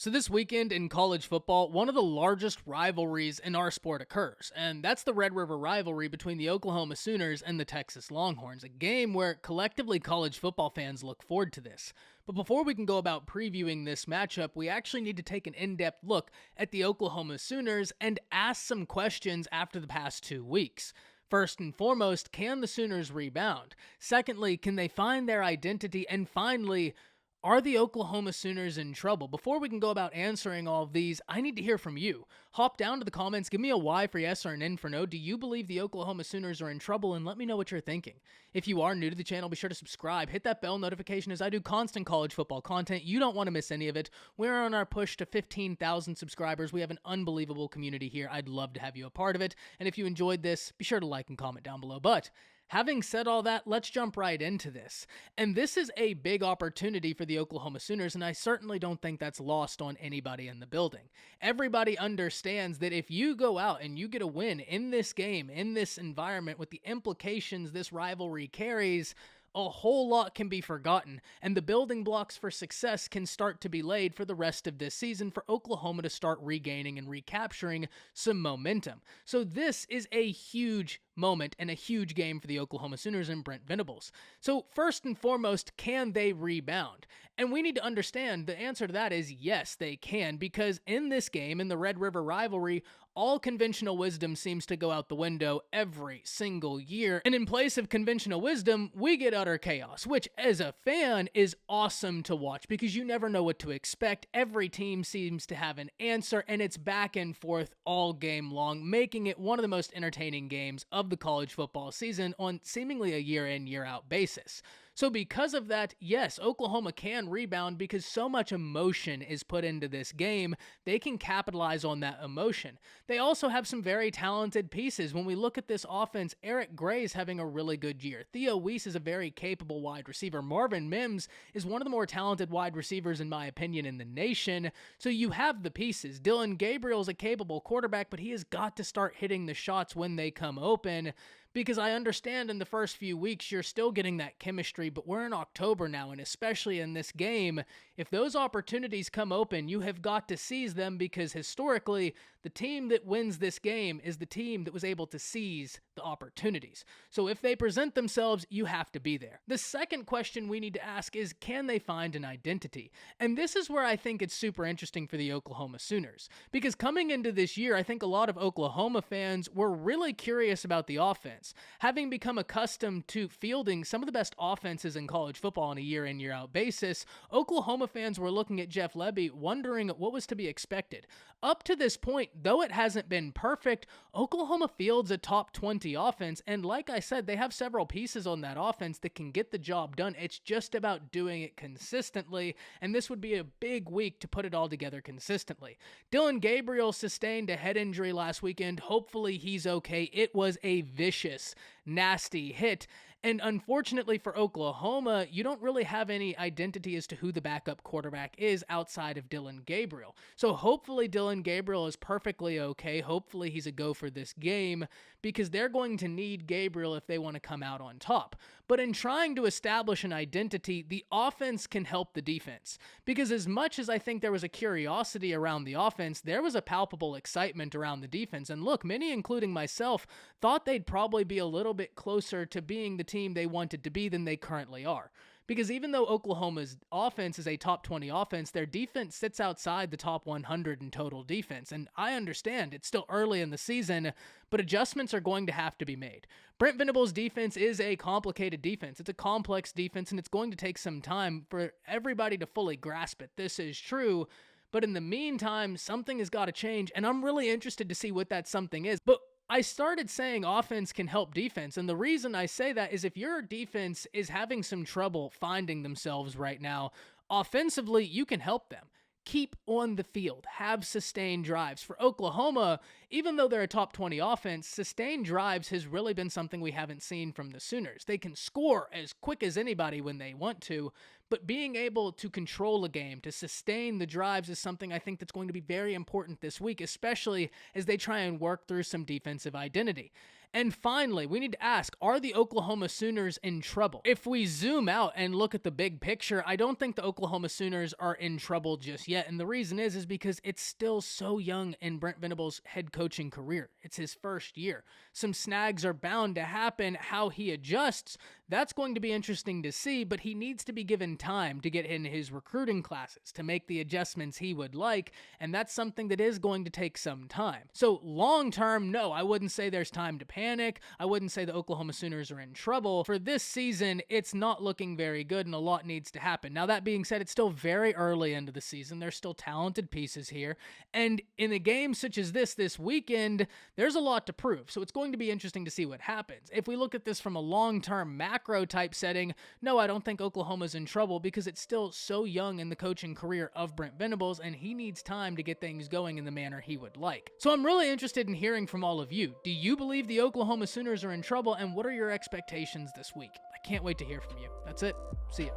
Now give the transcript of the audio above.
So this weekend in college football, one of the largest rivalries in our sport occurs, and that's the Red River rivalry between the Oklahoma Sooners and the Texas Longhorns, a game where collectively college football fans look forward to this. But before we can go about previewing this matchup, we actually need to take an in-depth look at the Oklahoma Sooners and ask some questions after the past 2 weeks. First and foremost, can the Sooners rebound? Secondly, can they find their identity? And finally, are the Oklahoma Sooners in trouble? Before we can go about answering all of these, I need to hear from you. Hop down to the comments, give me a Y for yes or an N for no. Do you believe the Oklahoma Sooners are in trouble? And let me know what you're thinking. If you are new to the channel, be sure to subscribe. Hit that bell notification as I do constant college football content. You don't want to miss any of it. We're on our push to 15,000 subscribers. We have an unbelievable community here. I'd love to have you a part of it. And if you enjoyed this, be sure to like and comment down below. But having said all that, let's jump right into this. And this is a big opportunity for the Oklahoma Sooners, and I certainly don't think that's lost on anybody in the building. Everybody understands that if you go out and you get a win in this game, in this environment, with the implications this rivalry carries, a whole lot can be forgotten, and the building blocks for success can start to be laid for the rest of this season for Oklahoma to start regaining and recapturing some momentum. So this is a huge moment and a huge game for the Oklahoma Sooners and Brent Venables. So first and foremost, can they rebound? And we need to understand the answer to that is yes, they can, because in this game, in the Red River rivalry, all conventional wisdom seems to go out the window every single year. And in place of conventional wisdom, we get utter chaos, which as a fan is awesome to watch because you never know what to expect. Every team seems to have an answer, and it's back and forth all game long, making it one of the most entertaining games of the college football season on seemingly a year in, year out basis. So because of that, yes, Oklahoma can rebound because so much emotion is put into this game. They can capitalize on that emotion. They also have some very talented pieces. When we look at this offense, Eric Gray's having a really good year. Theo Weiss is a very capable wide receiver. Marvin Mims is one of the more talented wide receivers, in my opinion, in the nation. So you have the pieces. Dillon Gabriel's a capable quarterback, but he has got to start hitting the shots when they come open, because I understand in the first few weeks you're still getting that chemistry, but we're in October now, and especially in this game, if those opportunities come open, you have got to seize them, because historically, the team that wins this game is the team that was able to seize the opportunities. So if they present themselves, you have to be there. The second question we need to ask is, can they find an identity? And this is where I think it's super interesting for the Oklahoma Sooners, because coming into this year, I think a lot of Oklahoma fans were really curious about the offense. Having become accustomed to fielding some of the best offenses in college football on a year in, year out basis, Oklahoma fans were looking at Jeff Lebby wondering what was to be expected. Up to this point, though it hasn't been perfect, Oklahoma fields a top 20 offense, and like I said, they have several pieces on that offense that can get the job done. It's just about doing it consistently, and this would be a big week to put it all together consistently. Dillon Gabriel sustained a head injury last weekend. Hopefully he's okay. It was a vicious, nasty hit, and unfortunately for Oklahoma, you don't really have any identity as to who the backup quarterback is outside of Dillon Gabriel. So hopefully Dillon Gabriel is perfectly okay. Hopefully he's a go for this game, because they're going to need Gabriel if they want to come out on top. But in trying to establish an identity, the offense can help the defense, because as much as I think there was a curiosity around the offense, there was a palpable excitement around the defense. And look, many, including myself, thought they'd probably be a little bit closer to being the team they wanted to be than they currently are. Because even though Oklahoma's offense is a top 20 offense, their defense sits outside the top 100 in total defense. And I understand it's still early in the season, but adjustments are going to have to be made. Brent Venables' defense is a complicated defense. It's a complex defense, and it's going to take some time for everybody to fully grasp it. This is true. But in the meantime, something has got to change, and I'm really interested to see what that something is. But I started saying offense can help defense, and the reason I say that is if your defense is having some trouble finding themselves right now, offensively, you can help them. Keep on the field, have sustained drives. For Oklahoma, even though they're a top 20 offense, sustained drives has really been something we haven't seen from the Sooners. They can score as quick as anybody when they want to, but being able to control a game, to sustain the drives is something I think that's going to be very important this week, especially as they try and work through some defensive identity. And finally, we need to ask, are the Oklahoma Sooners in trouble? If we zoom out and look at the big picture, I don't think the Oklahoma Sooners are in trouble just yet. And the reason is because it's still so young in Brent Venables' head coaching career. It's his first year. Some snags are bound to happen. How he adjusts, that's going to be interesting to see, but he needs to be given time to get in his recruiting classes, to make the adjustments he would like, and that's something that is going to take some time. So long term, no, I wouldn't say there's time to panic. I wouldn't say the Oklahoma Sooners are in trouble. For this season, it's not looking very good, and a lot needs to happen. Now, that being said, it's still very early into the season. There's still talented pieces here, and in a game such as this weekend, there's a lot to prove, so it's going to be interesting to see what happens. If we look at this from a long-term macro type setting, no, I don't think Oklahoma's in trouble because it's still so young in the coaching career of Brent Venables, and he needs time to get things going in the manner he would like. So I'm really interested in hearing from all of you. Do you believe the Oklahoma Sooners are in trouble, and what are your expectations this week? I can't wait to hear from you. That's it. See ya.